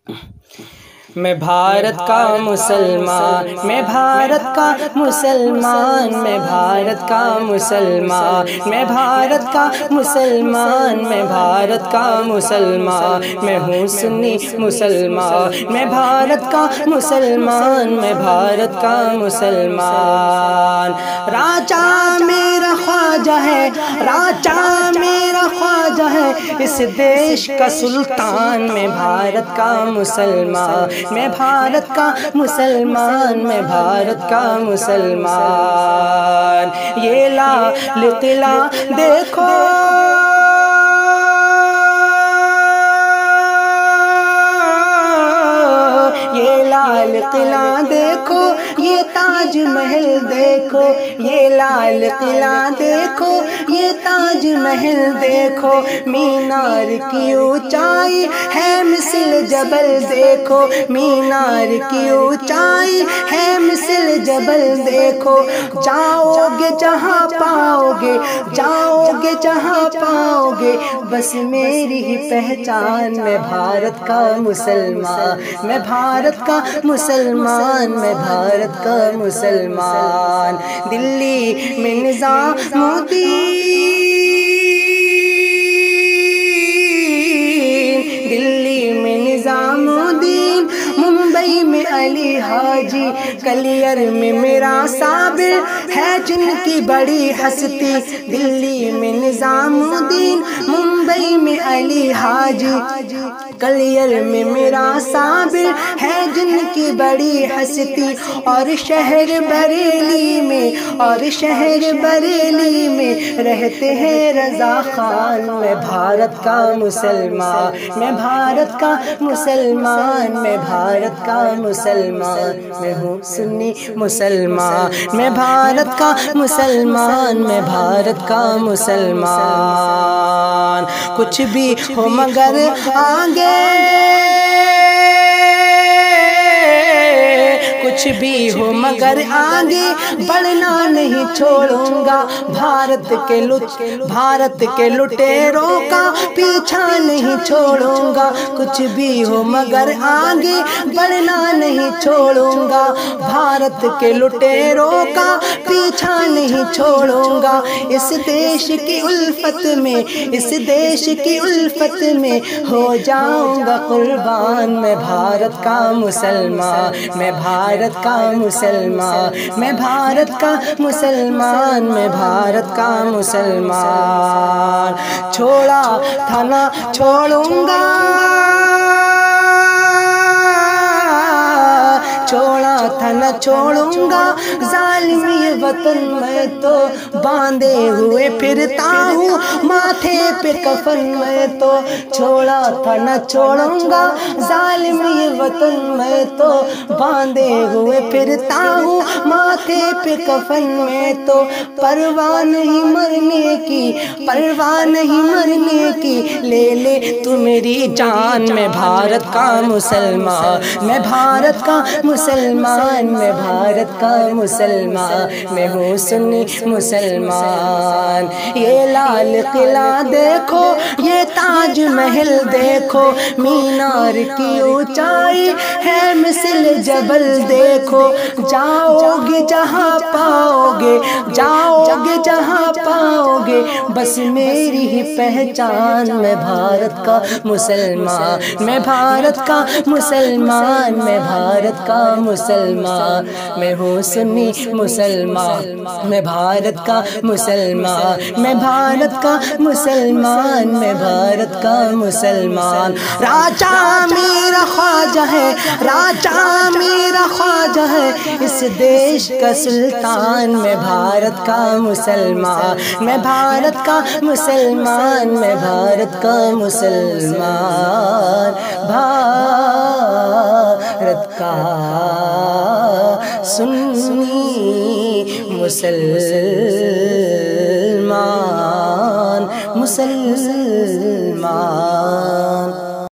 میں بھارت کا مسلمان، میں بھارت کا مسلمان، میں بھارت کا مسلمان، میں بھارت کا مسلمان، میں بھارت کا مسلمان، میں ہوں سنی مسلمان، میں بھارت کا مسلمان، میں بھارت کا مسلمان۔ راجا میرا خواجہ ہے، راجا میرا خواجہ ہے، اس دیش کا سلطان، میں بھارت کا مسلمان، میں بھارت کا مسلمان، میں بھارت کا مسلمان۔ یہ لال قلعہ دیکھو، یہ لال قلعہ دیکھو، یہ تاج محل دیکھو، یہ لال قلعہ دیکھو، یہ تاج محل دیکھو، مینار کی اونچائی ہے مثل جبل دیکھو، مینار کی اونچائی ہے مثل جبل دیکھو، جاؤ گے جہاں پاؤ گے، جاؤ گے جہاں پاؤ گے، بس میری ہی پہچان، میں بھارت کا مسلمان، میں بھارت کا مسلمان، میں بھارت کا مسلمان۔ دلی میں نظام الدین، دلی میں نظام الدین، ممبئی میں علی حاجی، کلیر میں میرا صابر ہے جن کی بڑی ہستی، دلی میں نظام الدین، ممبئی میں علی حاجی، کلیر میں میرا صابر ہے جن کی بڑی ہستی، اور شہر بریلی میں، اور شہر بریلی میں رہتے ہیں رضا خان، میں بھارت کا مسلمان، میں بھارت کا مسلمان، میں بھارت کا مسلمان، میں ہوں سنی مسلمان، میں بھارت کا مسلمان، میں بھارت کا مسلمان۔ کچھ بھی ہو مگر آگے، کچھ بھی ہو مگر آگے بڑھنا نہیں چھوڑوں گا، بھارت کے لٹیروں کا پیچھا نہیں چھوڑوں گا، کچھ بھی ہو مگر آگے بڑھنا نہیں چھوڑوں گا، بھارت کے لٹیروں کا پیچھا نہیں چھوڑوں گا، اس دیش کی الفت میں، اس دیش کی الفت میں ہو جاؤں گا قربان، میں بھارت کا مسلمان، میں بھارت کا مسلمان، میں بھارت کا مسلمان، میں بھارت کا مسلمان۔ چھوڑا تھا نہ چھوڑوں گا، چھوڑا تھا نہ چھوڑوں گا، ظالم یہ وطن میں تو باندھے ہوئے پھرتا ہوں، ماتھے پہ کفن میں تو چھوڑا تھا نہ چھوڑوں گا، ظالم یہ وطن میں تو باندھے ہوئے پھرتا ہوں، ماتھے پہ کفن میں تو پرواہ نہیں مرنے کی، پرواہ نہیں مرنے کی، لے لے تو میری جان، میں بھارت کا مسلمان، میں بھارت کا مسلمان، میں بھارت کا مسلمان، میں ہوں سنی مسلمان۔ یہ لال قلعہ دیکھو، یہ تاج محل دیکھو، مینار کی اونچائی ہے مثل جبل دیکھو، جاؤ گے جہاں پاؤ گے، جاؤ گے جہاں پاؤ گے، بس میری ہی پہچان، میں بھارت کا مسلمان، میں بھارت کا مسلمان، میں بھارت کا مسلمان، میں ہوں سنی مسلمان، میں بھارت کا مسلمان، میں بھارت کا مسلمان، میں بھارت کا مسلمان۔ راجا میرا خواجہ ہے، راجا میرا خواجہ ہے، اس دیش کا سلطان، میں بھارت کا مسلمان، میں بھارت کا مسلمان، میں بھارت کا مسلمان، بھارت کا سنی مسلمان، مسلمان۔